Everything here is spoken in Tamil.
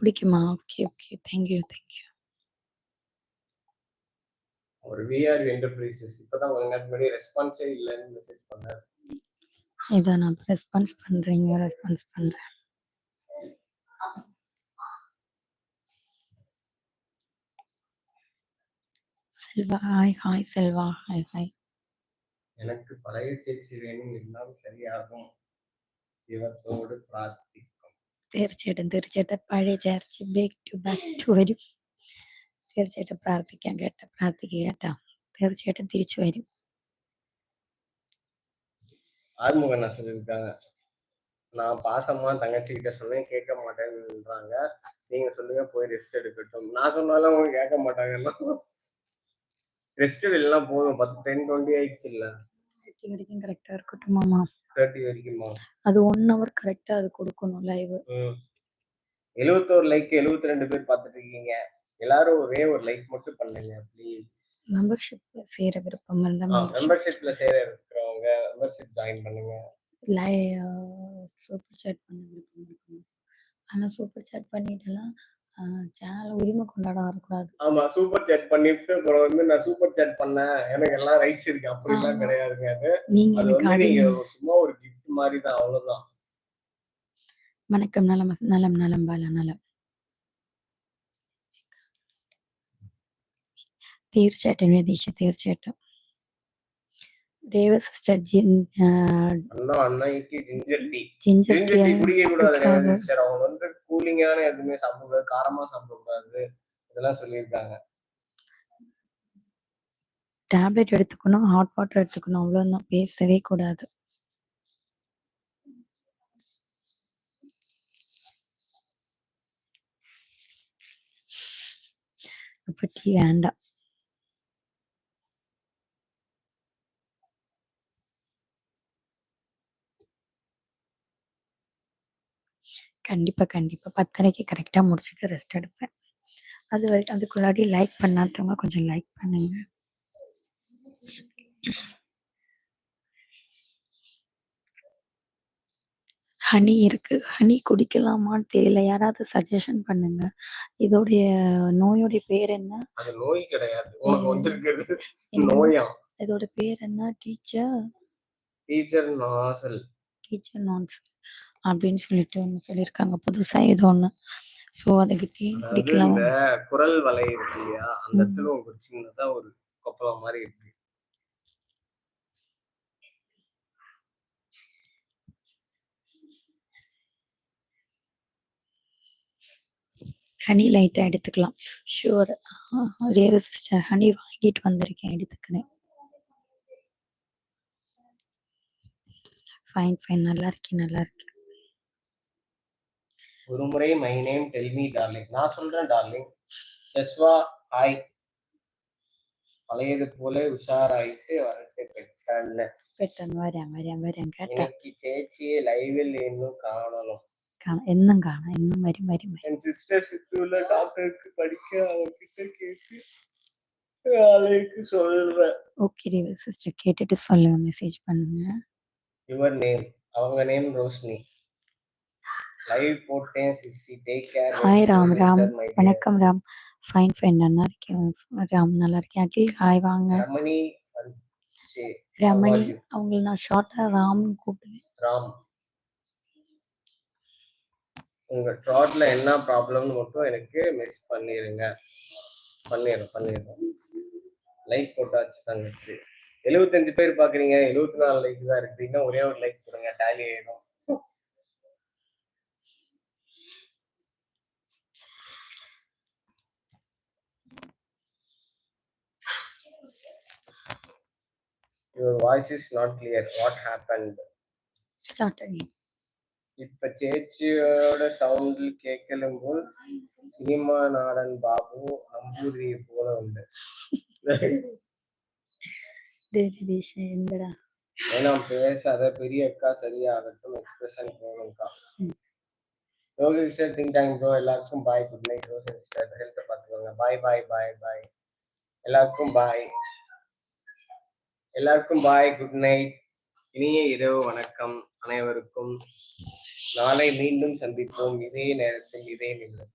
பிடிக்குமா? Okay, okay. Thank you, thank you. ஒரு விஆர் என்டர்பிரைசஸ் இப்பதான் கொஞ்ச நேரத்துக்கு முன்னாடி ரெஸ்பான்ஸே இல்லைன்னு மெசேஜ் பண்ணாரு. இதான் நான் ரெஸ்பான்ஸ் பண்றேன். Selva hi Selva hi. எனக்கு பழைய சேச்சி வேணும் இருந்தாலும் சரியாகும். ദൈവത്തോട് പ്രാർത്ഥിക്കും. തീർച്ചയായിട്ടും പഴയ ചേർച്ച് ബാക്ക് ടു വരും. തീർച്ചയായിട്ടും പ്രാർത്ഥിക്കുക കേട്ടോ. തീർച്ചയായിട്ടും തിരിച്ചു വരും. ஆறுமுகம் என்ன சொல்லியிருக்காங்க, நான் பாசமா தங்கச்சிக்கிட்ட சொன்னேன் கேட்க மாட்டேன்றாங்க, நீங்க சொல்லுங்க போய் ரெஸ்ட் எடுக்கட்டும். நான் சொன்னாலும் அவங்க கேட்க மாட்டாங்கன்னா ரெஸ்ட் இல்லைன்னா போதும். 10-20 ஆயிடுச்சு இல்ல, 30 வரைக்கும் கரெக்டா இருக்கட்டுமாமா. 30 வரைக்குமா? அது 1 hour கரெக்டா அது கொடுக்கணும் லைவ். 71 லைக் 72 பேர் பார்த்துட்டு இருக்கீங்க. எல்லாரும் ஒரே ஒரு லைக் மட்டும் பண்ணுங்க ப்ளீஸ். மெம்பர்ஷிப்ல சேர விருப்பம் இருந்தா மெம்பர்ஷிப்ல சேர இருக்கிறவங்க மெம்பர்ஷிப் ஜாயின் பண்ணுங்க. சூப்பர் சாட் பண்ண விருப்பம் இருக்கு. ஆனா சூப்பர் சாட் பண்ணிட்டுலாம் சேனல் உரிமை கொண்டாட வரக்கூடாது. ஆமா, சூப்பர் சாட் பண்ணிட்டு அப்புறம் வந்து நான் சூப்பர் சாட் பண்ணேன் எனக்கு எல்லாம் ரைட்ஸ் இருக்கு அப்படிலாம் கிடையாதுங்க. அது நீங்க சும்மா ஒரு கிஃப்ட் மாதிரி தான், அவ்வளவுதான். வணக்கம். நலம் பாலா நலம். തീർച്ചയായിട്ടും രതീഷ്, തീർച്ചയായിട്ടും. ரேவா சிஸ்டர் அன்னைக்கு ஜிஞ்சர் டீ குடிக்க கூடாது ரேவா சிஸ்டர். அவங்க வந்து கூலிங்கான எதுவுமே சாப்பிடக்கூடாது, காரமா சாப்பிடக்கூடாது, இதெல்லாம் சொல்லியிருக்காங்க. டேப்லெட் எடுத்துக்கணும், ஹாட் வாட்டர் எடுத்துக்கணும், அவ்வளவுதான். பேசவே கூடாது. இப்ப டீ வேண்டாம். கண்டிப்பா 10:30க்கு கரெக்டா முடிச்சுட்டு ரெஸ்ட் எடுப்பேன். அது வரைக்கும் அதுக்குள்ளாடி லைக் பண்ணாதவங்க கொஞ்சம் லைக் பண்ணுங்க. ஹனி இருக்கு, ஹனி குடிக்கலாமான்னு தெரியல, யாராவது சஜஷன் பண்ணுங்க. இதோடைய நோயோடைய பேர் என்ன? அது நோய் கிடையாது, உங்களுக்கு வந்திருக்கிறது நோயா. இதோட பேர் என்ன? டீச்சர் நான்சல் அப்படின்னு சொல்லிட்டு ஒன்று சொல்லியிருக்காங்க புதுசா ஏதோ ஒன்று. ஸோ அதுக்கு டீ குடிக்கலாம். இந்த குரல் வலை இருக்கு இல்லையா, அந்த இடத்துல உங்களுக்கு சின்னதா ஒரு கொப்பளம் மாதிரி இருக்கு. ஹனி லைட்டா எடுத்துக்கலாம். ஷூர் ரேவா சிஸ்டர், ஹனி வாங்கிட்டு வந்திருக்கேன், எடுத்துக்கிறேன். ஃபைன் நல்லா இருக்கு. ஒரு முறை my name tell me darling. நான் சொல்றேன் டார்லிங். ஜஸ்வா ஹாய். பழையது போல உஷாராயிட்டு வரட்டு பெட்டன் வரேன். இன்னைக்கு சேச்சியே லைவில் இன்னும் காணணும். இன்னும் வரி. என் சிஸ்டர் சித்தூர்ல டாக்டருக்கு படிக்க அவகிட்ட கேட்டு நாளைக்கு சொல்றேன். ஓகே ரேவா சிஸ்டர், கேட்டுட்டு சொல்லுங்க, மெசேஜ் பண்ணுங்க. Your name? அவங்க நேம் ரோஷினி. லைவ் போட்டேன் CC, take care. Hi Ram. வணக்கம் ராம். ஃபைன் நல்லா இருக்கேன் ராம், நல்லா இருக்கேன். அகில் ஹாய் வாங்க. ரமணி அவங்களை நான் ஷார்ட்டா ராம்னு கூப்பிடுவேன். ராம், உங்க ட்ராட்ல என்ன ப்ராப்ளம்னு மட்டும் எனக்கு மெஸ் பண்ணிடுங்க. பண்ணிடுறேன். லைக் போட்டாச்சு தங்கச்சி. 75 பேர் பாக்குறீங்க, 74 லைக் தான் இருக்கு. இன்னும் ஒரே ஒரு லைக் கொடுங்க, டேலி ஆயிடும். Your voice is not clear. What happened? Start again. இப்ப சேச்சியோட சவுண்டில் கேட்கலும் போல் சினிமா நாடன் பாபு நம்பூதிரியை போல உண்டு. ஏன்னா பேசாத பெரிய அக்கா சரியாகட்டும். எக்ஸ்பிரஷன் போகணும்க்கா. Rosie sister think tank bro. எல்லாருக்கும் bye, good night. Rosie sister ஹெல்த்தை பார்த்துக்கோங்க. பாய். எல்லாருக்கும் பாய், குட் நைட். இனிய இரவு வணக்கம் அனைவருக்கும். நாளை மீண்டும் சந்திப்போம், இதே நேரத்தில் இதே நிமிடம்.